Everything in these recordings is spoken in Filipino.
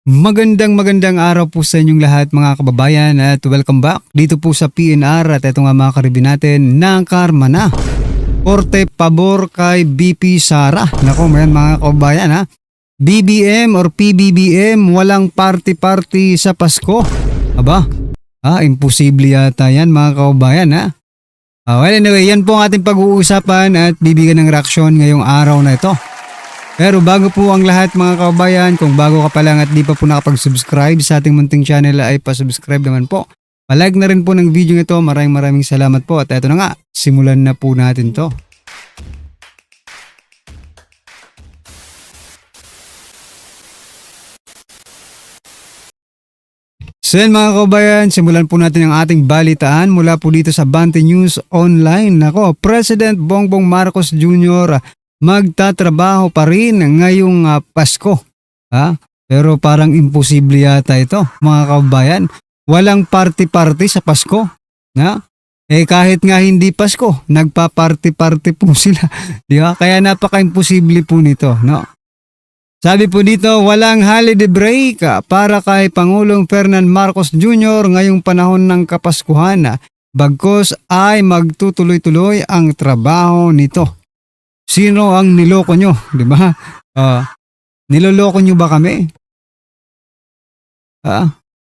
Magandang araw po sa inyong lahat mga kababayan at welcome back dito po sa PNR at ito nga mga karibin natin ng Karma na. Korte pabor kay BP Sara. Nako mga kababayan ha. BBM or PBBM walang party-party sa Pasko. Aba, imposible yata yan mga kababayan ha. Well anyway, yan po ang ating pag-uusapan at bibigyan ng reaksyon ngayong araw na ito. Pero bago po ang lahat mga kababayan, kung bago ka pa lang at di pa po nakapag-subscribe sa ating munting channel ay pa-subscribe naman po. Palike na rin po ng video ito. Maraming salamat po. At eto na nga, simulan na po natin to. So yan mga kababayan, simulan po natin ang ating balitaan mula po dito sa Bante News Online. Nako, President Bongbong Marcos Jr. magtatrabaho pa rin ngayong Pasko. Pero parang imposible yata ito mga kababayan. Walang party-party sa Pasko. Kahit nga hindi Pasko, nagpa-party-party po sila. Di ba? Kaya napaka-imposible po nito. No? Sabi po dito, walang holiday break para kay Pangulong Ferdinand Marcos Jr. ngayong panahon ng Kapaskuhan. Bagkus ay magtutuloy-tuloy ang trabaho nito. Sino ang niloko nyo? Di ba? Niloloko nyo ba kami?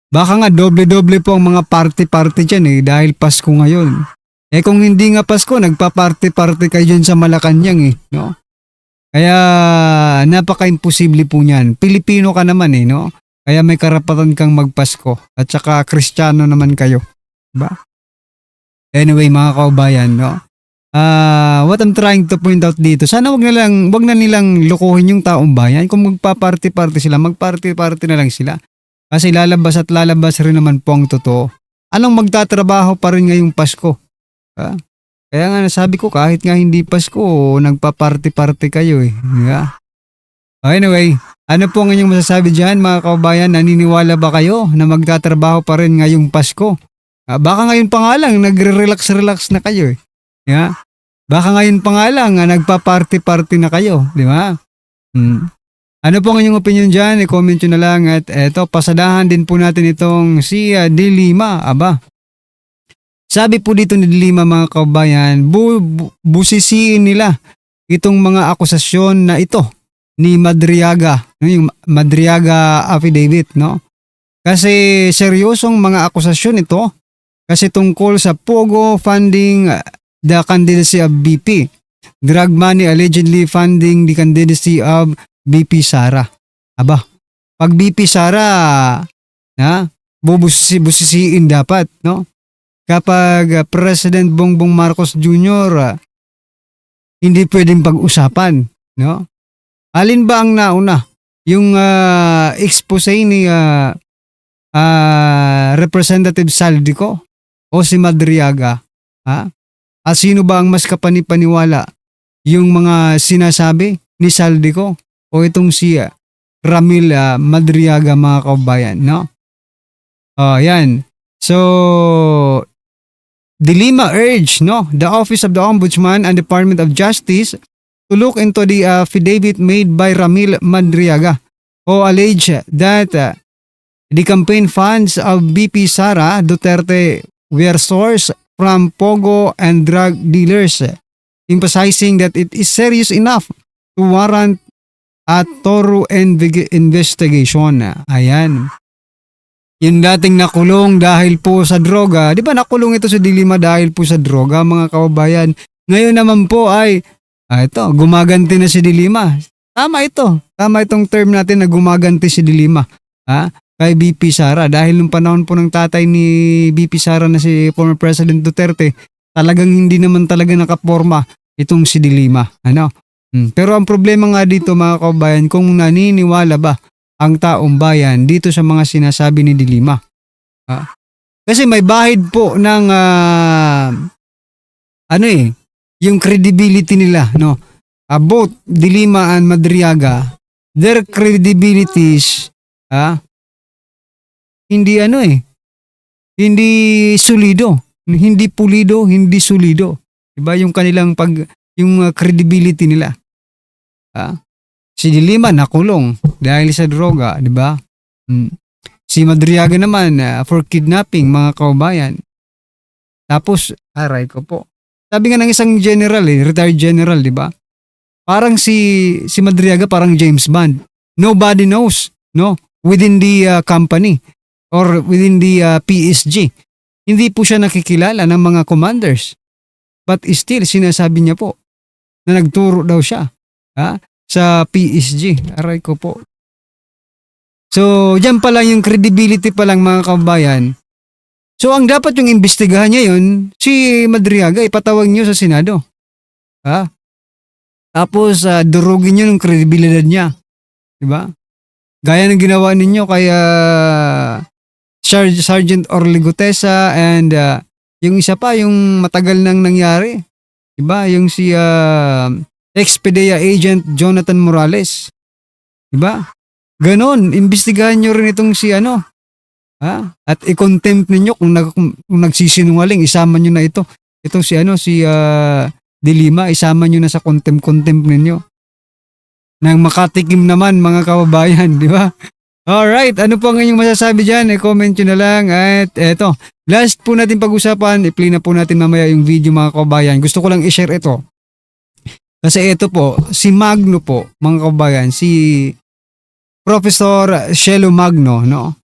Baka nga doble-doble po ang mga party-party dyan dahil Pasko ngayon. Kung hindi nga Pasko, nagpa-party-party kayo dyan sa Malacanang no? Kaya napaka-imposible po niyan. Pilipino ka naman no? Kaya may karapatan kang magpasko. At saka Kristiyano naman kayo. Diba? Anyway mga kaubayan, no? What I'm trying to point out dito, sana wag na nilang lokohin yung taong bayan. Kung magpa-party-party sila, mag-party-party na lang sila. Kasi lalabas rin naman po ang totoo. Anong magtatrabaho pa rin ngayong Pasko? Kaya nga nasabi ko, kahit nga hindi Pasko, nagpa-party-party kayo Yeah. Anyway, ano po ang inyong masasabi dyan mga kababayan? Naniniwala ba kayo na magtatrabaho pa rin ngayong Pasko? Baka ngayon pa nga lang, nagre-relax na kayo Yeah. Baka ngayon pa nga lang, nagpa-party-party na kayo, di ba? Ano po ang inyong opinion dyan? I-comment nyo na lang at eto, pasadahan din po natin itong si Dilima. Sabi po dito ni Dilima mga kababayan, busisiin nila itong mga akusasyon na ito ni Madriaga, yung Madriaga affidavit, no? Kasi seryosong mga akusasyon ito kasi tungkol sa Pogo funding the candidacy of BP. Drug money allegedly funding the candidacy of BP Sara. Pag BP Sara, busisiin dapat, no? Kapag President Bongbong Marcos Jr., hindi pwedeng pag-usapan, no? Alin ba ang nauna? Yung expose ni Representative Saldico o si Madriaga? Sino ba ang mas kapanipaniwala? Yung mga sinasabi ni Saldico o itong si Ramil Madriaga mga kababayan, no? Yan. So, Dilima urged, no, the Office of the Ombudsman and Department of Justice to look into the affidavit made by Ramil Madriaga who alleged that the campaign funds of BP Sara Duterte were sourced from Pogo and drug dealers, emphasizing that it is serious enough to warrant a thorough investigation. Ayan. Yung dating nakulong dahil po sa droga, di ba nakulong ito sa Dilima dahil po sa droga mga kababayan. Ngayon naman po ay, gumaganti na si Dilima. Tama itong term natin na gumaganti si Dilima. Kay BP Sara dahil nung panahon po ng tatay ni BP Sara na si former President Duterte, talagang hindi naman talaga nakaporma itong si Dilima. Pero ang problema nga dito mga kababayan, kung naniniwala ba ang taong bayan dito sa mga sinasabi ni Dilima? Kasi may bahid po ng yung credibility nila, no? Both Dilima and Madriaga, their credibilities hindi hindi solido, hindi pulido, hindi solido. Diba yung kanilang yung credibility nila. Si Dilima nakulong dahil sa droga, di ba? Hmm. Si Madriaga naman for kidnapping mga kababayan. Tapos, aray ko po. Sabi nga ng isang general retired general, di ba? Parang si Madriaga parang James Bond. Nobody knows, no? Within the company or within the PSG. Hindi po siya nakikilala ng mga commanders. But still, sinasabi niya po na nagturo daw siya sa PSG. Aray ko po. So, dyan pa lang yung credibility pa lang mga kababayan. So, ang dapat yung imbestigahan niya yun, si Madriaga, ipatawag niyo sa Senado. Tapos, durugin niyo yung credibility niya. Diba? Gaya ng ginawa ninyo kay Sergeant Orly Gutesa and yung isa pa, yung matagal nang nangyari. Diba? Yung si ex-PDEA agent Jonathan Morales. Diba? Ganon, imbestigahan nyo rin itong si at i-contempt ninyo kung nagsisinungaling, isama nyo na ito. Itong si De Lima, isama nyo na sa contempt ninyo. Nang makatikim naman mga kababayan, di ba? Alright, ano po ang inyong masasabi dyan? I-comment nyo na lang. At eto, last po natin pag-usapan, i-play na po natin mamaya yung video mga kababayan. Gusto ko lang i-share ito. Kasi ito po, si Magno po, mga kababayan, si Professor Shelo Magno, no?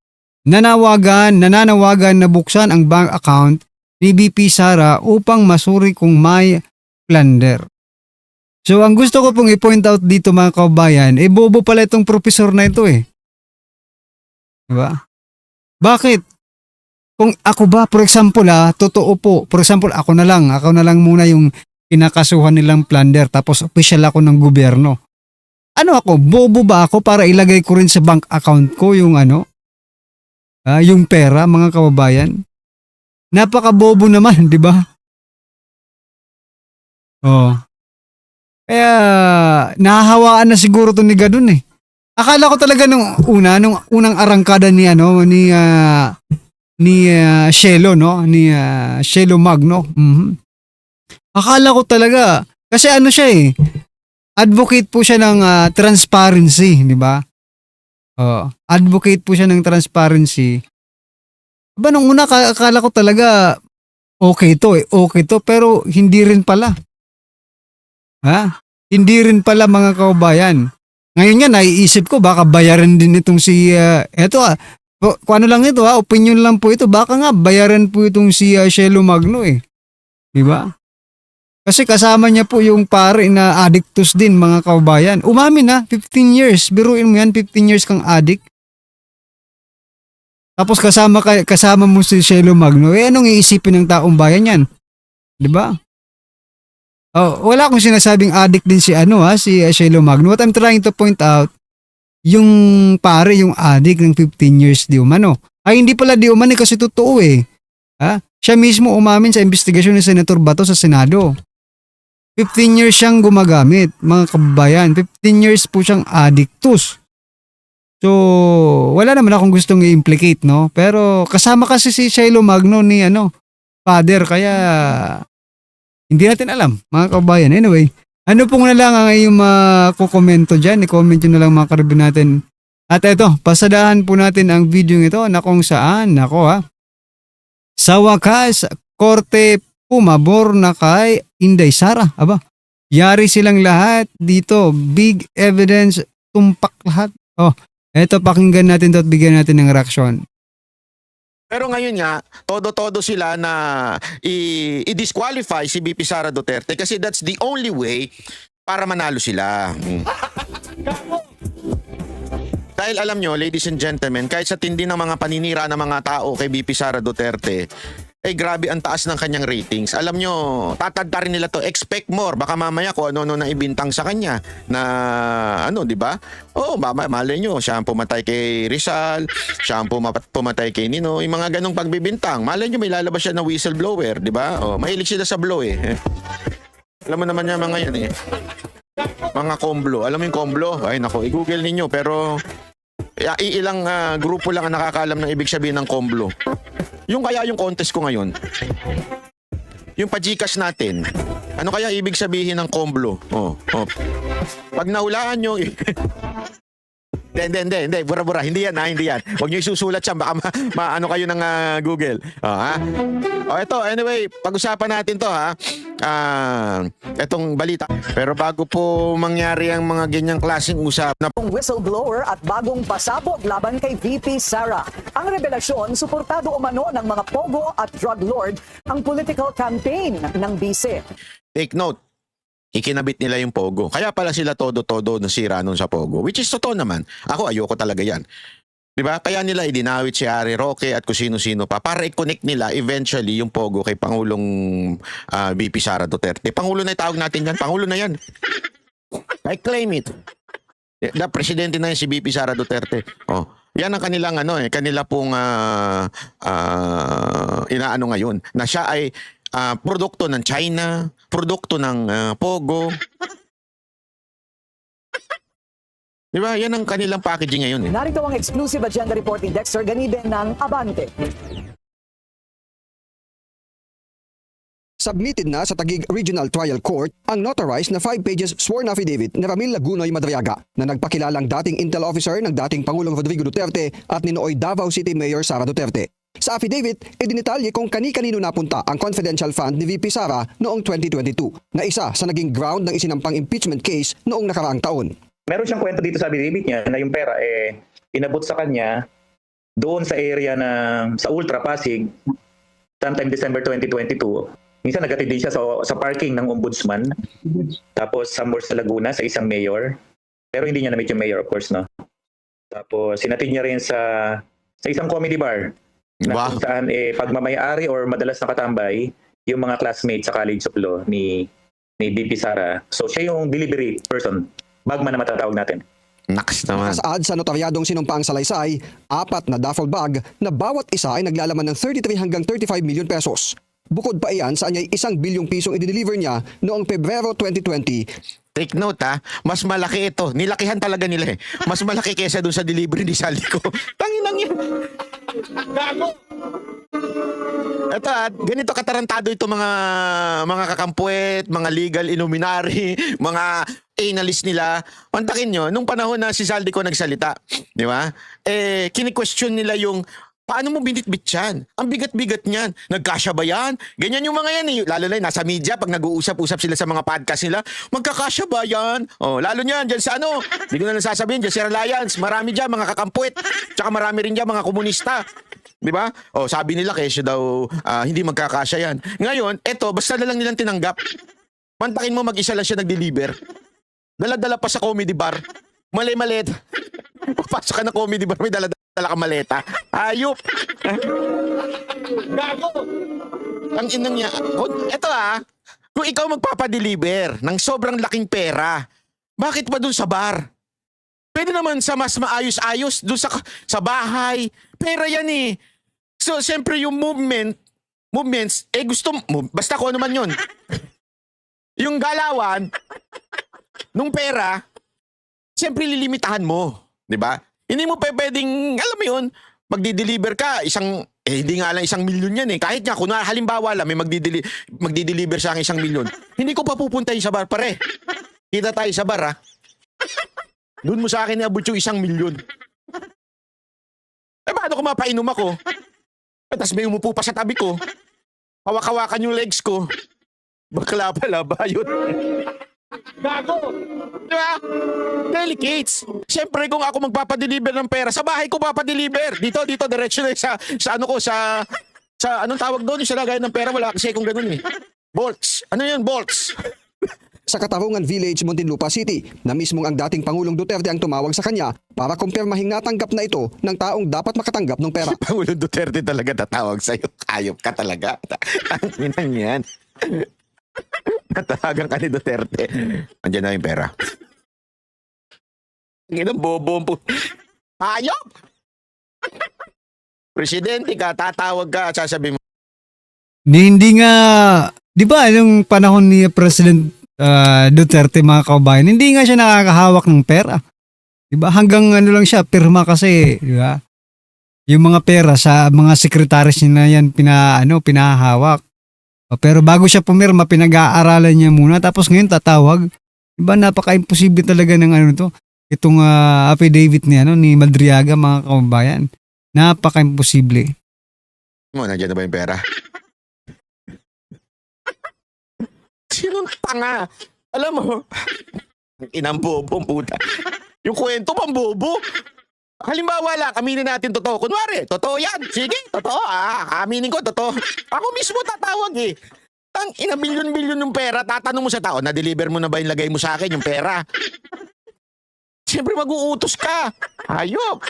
Nananawagan na buksan ang bank account ni BP Sara upang masuri kung may plunder. So, ang gusto ko pong i-point out dito mga kababayan, bobo pala itong professor na ito Diba? Bakit? Kung ako ba, for example totoo po, for example, ako na lang muna yung kinakasuhan nilang plunder tapos official ako ng gobyerno. Ano ako, bobo ba ako para ilagay ko rin sa bank account ko yung yung pera mga kababayan? Napaka-bobo naman, di ba? Oh. Kaya nahahawaan na siguro to ni Gadun Akala ko talaga nung unang arangkada ni Shelo, no? Ni Shelo Magno. Akala ko talaga kasi siya advocate po siya ng transparency, di ba? Advocate po siya ng transparency. Aba, nung una akala ko talaga okay to pero hindi rin pala. Hindi rin pala mga kababayan. Ngayon nga naiisip ko baka bayaran din itong si kung ano lang ito opinion lang po ito, baka nga bayaran po itong si Shelo Magno di ba? Kasi kasama niya po yung pare na addictus din mga kababayan. Umamin 15 years. Biruin mo yan, 15 years kang addict. Tapos kasama mo si Shelo Magno. Anong iisipin ng taong bayan yan? Di ba? Wala akong sinasabing addict din si si Shelo Magno. What I'm trying to point out, yung pare, yung addict ng 15 years di umano. Ay hindi pala di umano kasi totoo Siya mismo umamin sa investigasyon ni Senator Bato sa Senado. 15 years siyang gumagamit, mga kababayan. 15 years po siyang addictus. So, wala naman akong gustong i-implicate, no? Pero kasama kasi si Shelo Magno ni father, kaya hindi natin alam, mga kababayan. Anyway, ano pong na lang ang iyong kukomento dyan? I-comment nyo na lang mga karibin natin. At eto, pasadahan po natin ang video ito na kung saan, sa wakas, korte pumabor na kay Inday Sara. Aba, yari silang lahat dito. Big evidence, tumpak lahat. Eto, pakinggan natin ito at bigyan natin ng reaksyon. Pero ngayon nga, todo-todo sila na i-disqualify si BP Sara Duterte kasi that's the only way para manalo sila. Dahil alam nyo, ladies and gentlemen, kahit sa tindi ng mga paninira ng mga tao kay BP Sara Duterte, grabe ang taas ng kanyang ratings. Alam nyo, tatadta rin nila to. Expect more. Baka mamaya kung ano na ibintang sa kanya na di ba? Malay nyo, siya ang pumatay kay Rizal, siya ang pumatay kay Nino. Yung mga ganong pagbibintang. Malay nyo, may lalabas siya na whistleblower, di ba? Mahilig sila sa blow Alam mo naman yan mga yan Mga komblo. Alam mo yung komblo? Ay nako, i-google ninyo. Pero ilang grupo lang ang nakakaalam ng ibig sabihin ng komblo. Yung kaya yung contest ko ngayon, yung pa-Gcash natin, ano kaya ibig sabihin ng komblo? Pag nahulaan nyo, Hindi. Bura-bura. Hindi yan, ha? Hindi yan. Huwag niyo isusulat siya. Baka maano kayo ng Google. Ha? Ito, anyway, pag-usapan natin to, ha? Etong balita. Pero bago po mangyari ang mga ganyang klaseng usap na Whistleblower at bagong pasabog laban kay VP Sara. Ang revelasyon, suportado umano ng mga pogo at drug lord ang political campaign ng BC. take note, ikinabit nila yung Pogo. Kaya pala sila todo-todo nasira nun sa Pogo. Which is totoo naman. Ako, ayoko talaga yan. Diba? Kaya nila idinawit si Harry Roque at kung sino-sino pa para i-connect nila eventually yung Pogo kay Pangulong VP Sara Duterte. Pangulo na itawag natin yan. Pangulo na yan. I claim it. The presidente na yan si VP Sara Duterte. Oh, yan ang kanilang kanila pong inaano ngayon na siya ay produkto ng China, produkto ng Pogo. Di ba? Yan ang kanilang packaging ngayon. Narito ang exclusive agenda report ni Dexter Ganibe ng Abante. Submitted na sa Taguig Regional Trial Court ang notarized na 5 pages sworn affidavit ni Ramil Lagunoy Madriaga na nagpakilalang dating intel officer ng dating Pangulong Rodrigo Duterte at ninooy Davao City Mayor Sara Duterte. Sa affidavit, idinitalye kung kani-kanino napunta ang confidential fund ni VP Sara noong 2022 na isa sa naging ground ng isinampang impeachment case noong nakaraang taon. Meron siyang kwento dito sa affidavit niya na yung pera inabot sa kanya doon sa area sa Ultra Pasig sometime December 2022. Minsan nagatid din siya sa parking ng ombudsman. Tapos somewhere sa Laguna sa isang mayor. Pero hindi niya na-meet yung mayor, of course, no? Tapos sinatid niya rin sa isang comedy bar. Na Wow. kung saan pagmamayari or madalas nakatambay yung mga classmates sa College of Law ni VP Sara. So siya yung delivery person. Bagman na matatawag natin. Naks naman. Nakasaad sa notaryadong sinumpaang salaysay, 4 na duffel bag na bawat isa ay naglalaman ng 33 hanggang 35 milyon pesos. Bukod pa iyan sa anyay 1 bilyong pisong i-deliver niya noong Pebrero 2020. Take note, mas malaki ito. Nilakihan talaga nila Mas malaki kesa doon sa delivery ni Saldico. Tanginang yan. Gago. Ito ganito katarantado ito mga kakampuet, mga legal illuminary, mga analyst nila. Pantakin nyo, nung panahon na si Saldico nagsalita, di ba? Kini-question nila yung paano mo binitbit yan? Ang bigat-bigat niyan. Nagkasya ba yan? Ganyan yung mga yan Lalo na nasa media, pag nag-uusap-usap sila sa mga podcast nila, magkakasya ba yan? Oh, lalo niyan, dyan sa hindi ko na nasasabihin, dyan sa Alliance, marami dyan, mga kakampuit. Tsaka marami rin dyan, mga komunista. Di ba? Oh, sabi nila, kesyo daw, hindi magkakasya yan. Ngayon, eto, basta na lang nilang tinanggap. Pantakin mo, mag-isa lang siya nag-deliver. Dala-dala pa sa comedy bar. Mali-malit. Papasok ka na comedy bar, may dala-dala ka maleta. Ayop. Gago. Ang inang niya. Ito kung ikaw magpapadeliver ng sobrang laking pera, bakit pa dun sa bar? Pwede naman sa mas maayos-ayos dun sa bahay. Pera yan So, siyempre yung movements, basta ko ano man yun. Yung galawan, nung pera, siyempre lilimitahan mo. Di ba? Hindi mo pwedeng, alam mo yun, magdi-deliver ka, hindi nga lang 1 milyon yan Kahit nga, kunwari, halimbawa lang, may magdi-deliver sa akin 1 milyon. Hindi ko pa pupuntahin sa bar, pare. Kita tayo sa bar, Doon mo sa akin iabot yung 1 milyon. Paano kung mapainom ako? Tapos may umupo pa sa tabi ko. Hawak-hawakan yung legs ko. Bakla pala, bayot. Gago! Diba? Delicates. Siyempre kung ako magpapadeliver ng pera, sa bahay ko papadeliver. Dito, diretso na sa anong tawag doon? Yung sa lagayan ng pera, wala kasi kung ganun Bolts. Ano yun, bolts? Sa Katarungan Village, Muntinlupa City, na mismong ang dating Pangulong Duterte ang tumawag sa kanya para kumpirmahing natanggap na ito ng taong dapat makatanggap ng pera. Pangulong Duterte talaga tatawag sa'yo. Ayop ka talaga. Ang inang yan. Natawagan ka ni Duterte. Andiyan na yung pera. Ginang bobo po. Ayop! Presidente ka, tatawag ka at sasabihin mo, Hindi nga, di ba, yung panahon ni President Duterte, mga kabayan, hindi nga siya nakakahawak ng pera. Di ba? Hanggang lang siya, pirma kasi, di ba? Yung mga pera sa mga sekretaris niya na yan pinahawak. Pero bago siya pumirma, pinag-aaralan niya muna. Tapos ngayon tatawag. Diba, napaka-imposible talaga ng to. itong affidavit ni Madriaga, mga kababayan. Napaka-imposible. Nandiyan na ba yung pera? Sinong tanga? Alam mo, ang inang bobo, puta. Yung kwento pang bobo. Halimbawa lang, aminin natin totoo. Kunwari, totoo yan. Sige, totoo. Aminin ko, totoo. Ako mismo tatawag eh. Tang ina, bilyon-bilyon yung pera. Tatanong mo sa tao, na-deliver mo na ba yung lagay mo sa akin, yung pera? Siyempre mag-uutos ka. Hayop.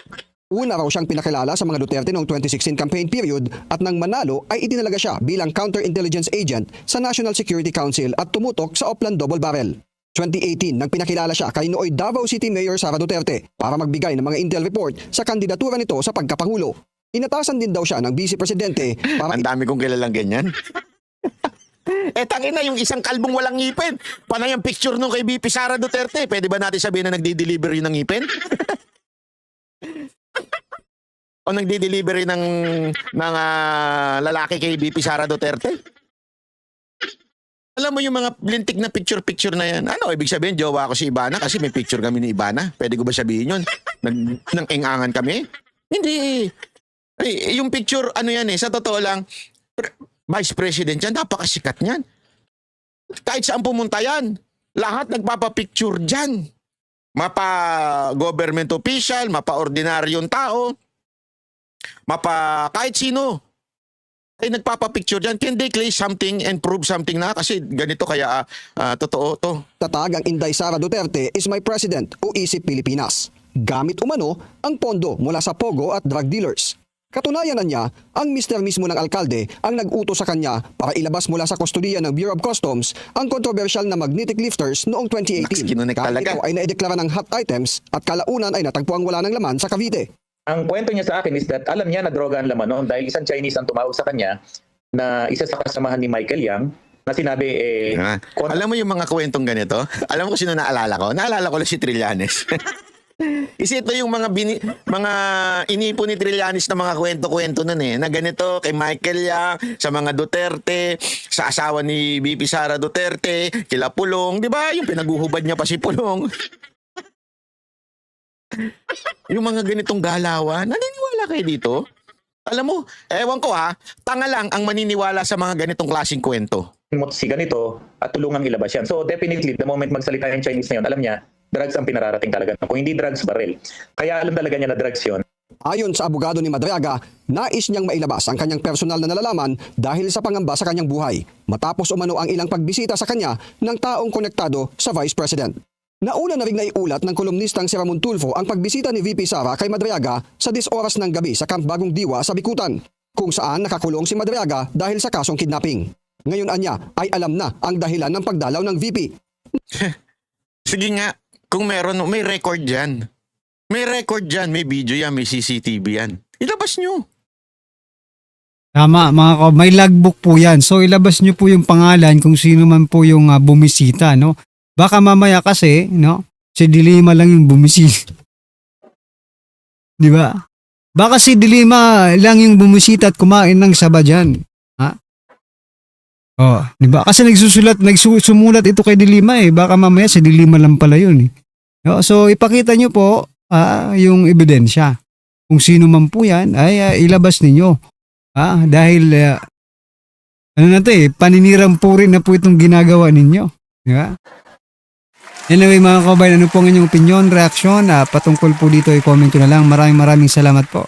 Una raw siyang pinakilala sa mga Duterte noong 2016 campaign period at nang manalo ay itinalaga siya bilang counterintelligence agent sa National Security Council at tumutok sa Oplan Double Barrel. 2018 nang pinakilala siya kay nooy Davao City Mayor Sara Duterte para magbigay ng mga intel report sa kandidatura nito sa pagkapangulo. Inatasan din daw siya ng Vice Presidente para Ang dami kong kilalang ganyan. Tangina, yung isang kalbong walang ngipin. Panay ang picture nung kay BP Sara Duterte. Pwede ba natin sabihin na nagdi-deliver yun ng ngipin? O nagdi-deliver yun ng lalaki kay BP Sara Duterte? Alam mo yung mga lintik na picture-picture na yan. Ano, ibig sabihin, jowa ko si Ivana kasi may picture kami ni Ivana. Pwede ko ba sabihin yun? Nang engangan kami? Hindi. Ay, yung picture, ano yan sa totoo lang, Vice President yan, napakasikat niyan. Kahit saan pumunta yan, lahat nagpapapicture dyan. Mapa-government official, mapa-ordinaryong tao, kahit sino. Ay nagpapapicture dyan. Can they claim something and prove something na? Kasi ganito kaya totoo to. tatag ang Inday Sara Duterte is my president o isip Pilipinas. Gamit umano ang pondo mula sa pogo at drug dealers. Katunayan na niya, ang mister mismo ng alkalde ang nag-utos sa kanya para ilabas mula sa kustodiya ng Bureau of Customs ang controversial na magnetic lifters noong 2018. Kinunik Kahit talaga. ito ay naideklara ng hot items at kalaunan ay natagpuang wala ng laman sa Cavite. Ang kwento niya sa akin is that alam niya na droga ang laman noon dahil isang Chinese ang tumawag sa kanya na isa sa kasamahan ni Michael Yang na sinabi Alam mo yung mga kwentong ganito? Alam mo kung sino naalala ko? Naalala ko lang si Trillanes. Kasi ito yung mga inipo ni Trillanes na mga kwento-kwento nun na ganito kay Michael Yang, sa mga Duterte, sa asawa ni BP Sara Duterte, kila Pulong, di ba? Yung pinaguhubad niya pa si Pulong. Yung mga ganitong galawan, naniniwala kayo dito? Alam mo, ewan ko tanga lang ang maniniwala sa mga ganitong klaseng kwento. mo si ganito at tulungang ilabas yan. So definitely, the moment magsalita yung Chinese na yun, alam niya, drugs ang pinararating talaga. Kung hindi drugs, baril. Kaya alam talaga niya na drugs yun. Ayon sa abogado ni Madriaga, nais niyang mailabas ang kanyang personal na nalalaman dahil sa pangamba sa kanyang buhay, matapos umano ang ilang pagbisita sa kanya ng taong konektado sa Vice President. Nauna na ring naiulat ng kolumnistang si Ramon Tulfo ang pagbisita ni VP Sara kay Madriaga sa 10 oras ng gabi sa Camp Bagong Diwa sa Bikutan, kung saan nakakulong si Madriaga dahil sa kasong kidnapping. Ngayon anya ay alam na ang dahilan ng pagdalaw ng VP. Sige nga, kung meron, may record dyan. May record dyan, may video yan, may CCTV yan. Ilabas nyo. Tama mga may logbook po yan. So ilabas nyo po yung pangalan kung sino man po yung bumisita, no? Baka mamaya kasi, no? Si Dilima lang yung bumisita. Di ba? Baka si Dilima lang yung bumisita at kumain ng saba dyan. Ha? Oh, di ba? Kasi nagsusulat ito kay Dilima Baka mamaya si Dilima lang pala yun No? So ipakita nyo po yung ebidensya. Kung sino man po yan, ay ilabas ninyo. Dahil paninirang puri na po itong ginagawa ninyo. Di ba? Anyway mga kabayan, ano po ang inyong opinion, reaksyon? Patungkol po dito, i-comment nyo na lang. Maraming salamat po.